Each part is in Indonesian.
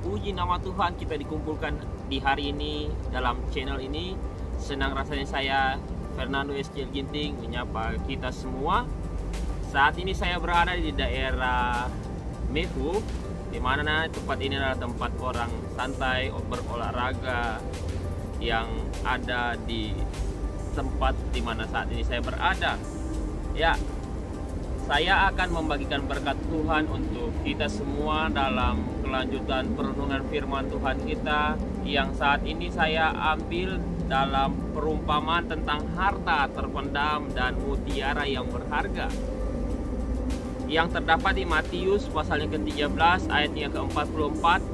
Puji nama Tuhan, kita dikumpulkan di hari ini dalam channel ini. Senang rasanya saya, Fernando SCL Ginting, menyapa kita semua. Saat ini saya berada di daerah Mefu, di mana tempat ini adalah tempat orang santai berolahraga yang ada di tempat di mana saat ini saya berada. Ya, saya akan membagikan berkat Tuhan untuk kita semua dalam kelanjutan perenungan firman Tuhan kita yang saat ini saya ambil dalam perumpamaan tentang harta terpendam dan mutiara yang berharga yang terdapat di Matius pasal yang ke-13 ayat yang ke-44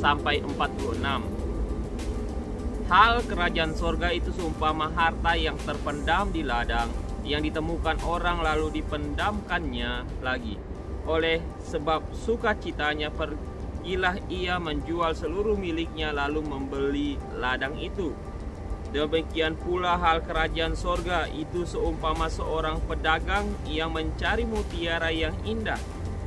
sampai 46. Hal kerajaan sorga itu seumpama harta yang terpendam di ladang, yang ditemukan orang lalu dipendamkannya lagi. Oleh sebab sukacitanya pergilah ia menjual seluruh miliknya lalu membeli ladang itu. Demikian pula hal kerajaan sorga itu seumpama seorang pedagang yang mencari mutiara yang indah.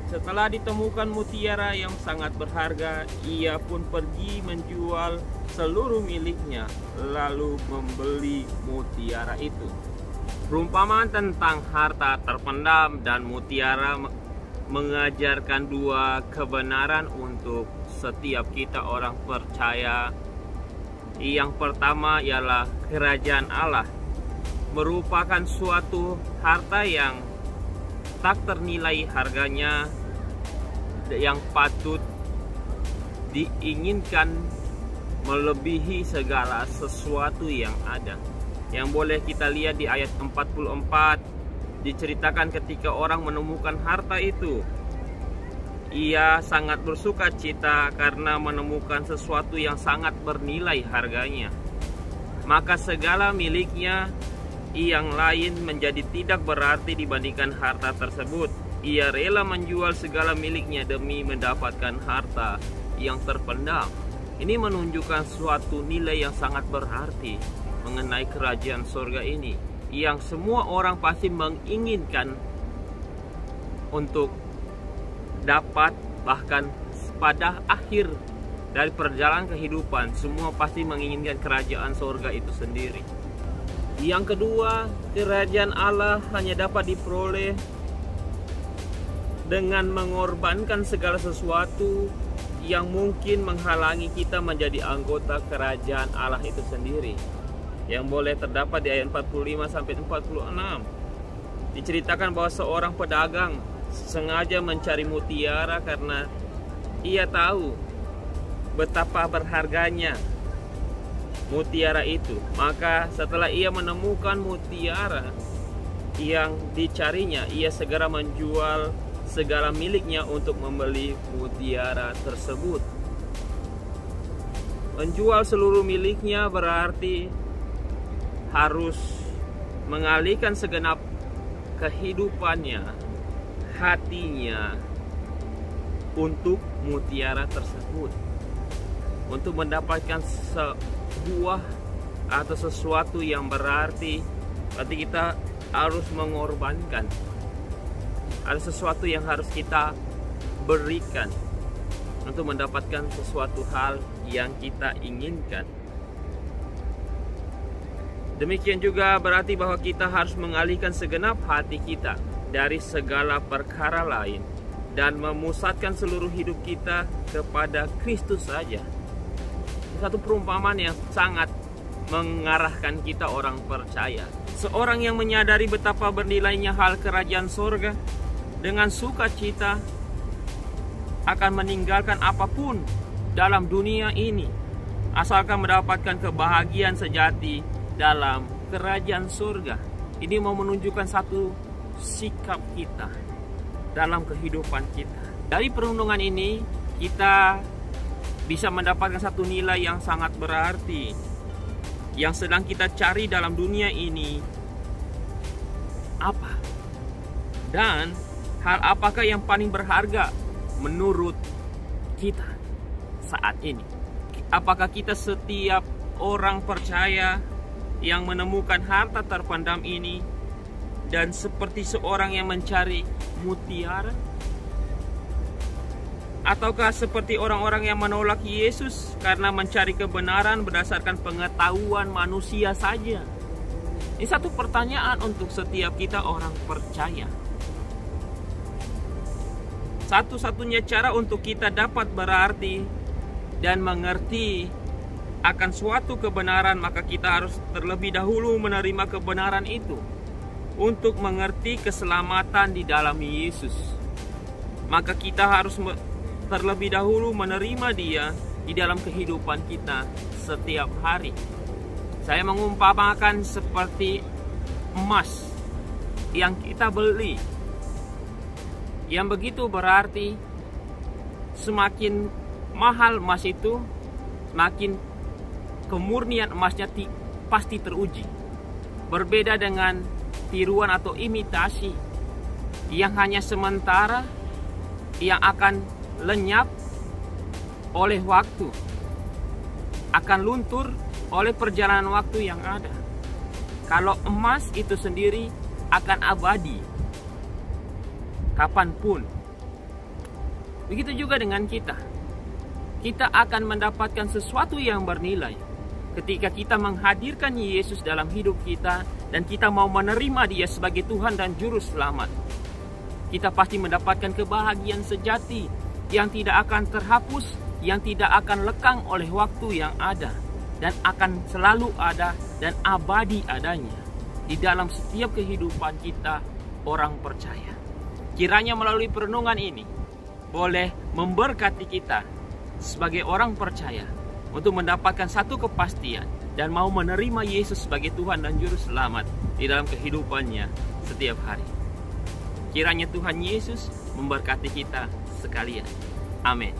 Setelah ditemukan mutiara yang sangat berharga, ia pun pergi menjual seluruh miliknya lalu membeli mutiara itu. Perumpamaan tentang harta terpendam dan mutiara mengajarkan dua kebenaran untuk setiap kita orang percaya. Yang pertama ialah kerajaan Allah merupakan suatu harta yang tak ternilai harganya, yang patut diinginkan melebihi segala sesuatu yang ada. Yang boleh kita lihat di ayat 44, diceritakan ketika orang menemukan harta itu, ia sangat bersuka cita karena menemukan sesuatu yang sangat bernilai harganya. Maka segala miliknya yang lain menjadi tidak berarti dibandingkan harta tersebut. Ia rela menjual segala miliknya demi mendapatkan harta yang terpendam. Ini menunjukkan suatu nilai yang sangat berarti mengenai kerajaan surga ini, yang semua orang pasti menginginkan untuk dapat, bahkan pada akhir dari perjalanan kehidupan semua pasti menginginkan kerajaan surga itu sendiri. Yang kedua, kerajaan Allah hanya dapat diperoleh dengan mengorbankan segala sesuatu yang mungkin menghalangi kita menjadi anggota kerajaan Allah itu sendiri. Yang boleh terdapat di ayat 45 sampai 46. Diceritakan bahwa seorang pedagang sengaja mencari mutiara karena ia tahu betapa berharganya mutiara itu. Maka setelah ia menemukan mutiara yang dicarinya, ia segera menjual segala miliknya untuk membeli mutiara tersebut. Menjual seluruh miliknya berarti harus mengalihkan segenap kehidupannya, hatinya untuk mutiara tersebut, untuk mendapatkan sebuah atau sesuatu yang berarti kita harus mengorbankan. Ada sesuatu yang harus kita berikan untuk mendapatkan sesuatu hal yang kita inginkan. Demikian juga berarti bahwa kita harus mengalihkan segenap hati kita dari segala perkara lain dan memusatkan seluruh hidup kita kepada Kristus saja. Satu perumpamaan yang sangat mengarahkan kita orang percaya. Seorang yang menyadari betapa bernilainya hal kerajaan sorga, dengan sukacita akan meninggalkan apapun dalam dunia ini, asalkan mendapatkan kebahagiaan sejati dalam kerajaan surga. Ini mau menunjukkan satu sikap kita dalam kehidupan kita. Dari perundungan ini kita bisa mendapatkan satu nilai yang sangat berarti yang sedang kita cari dalam dunia ini apa, dan hal apakah yang paling berharga menurut kita saat ini. Apakah kita setiap orang percaya yang menemukan harta terpendam ini dan seperti seorang yang mencari mutiara? Ataukah seperti orang-orang yang menolak Yesus karena mencari kebenaran berdasarkan pengetahuan manusia saja? Ini satu pertanyaan untuk setiap kita orang percaya. Satu-satunya cara untuk kita dapat berarti dan mengerti akan suatu kebenaran, maka kita harus terlebih dahulu menerima kebenaran itu untuk mengerti keselamatan di dalam Yesus. Maka kita harus terlebih dahulu menerima Dia di dalam kehidupan kita setiap hari. Saya mengumpamakan seperti emas yang kita beli, yang begitu berarti. Semakin mahal emas itu, makin kemurnian emasnya pasti teruji. Berbeda dengan tiruan atau imitasi yang hanya sementara, yang akan lenyap oleh waktu, akan luntur oleh perjalanan waktu yang ada. Kalau emas itu sendiri akan abadi kapanpun. Begitu juga dengan kita. Kita akan mendapatkan sesuatu yang bernilai ketika kita menghadirkan Yesus dalam hidup kita dan kita mau menerima Dia sebagai Tuhan dan Juru Selamat. Kita pasti mendapatkan kebahagiaan sejati yang tidak akan terhapus, yang tidak akan lekang oleh waktu yang ada, dan akan selalu ada dan abadi adanya di dalam setiap kehidupan kita orang percaya. Kiranya melalui perenungan ini boleh memberkati kita sebagai orang percaya untuk mendapatkan satu kepastian dan mau menerima Yesus sebagai Tuhan dan Juru Selamat di dalam kehidupannya setiap hari. Kiranya Tuhan Yesus memberkati kita sekalian. Amin.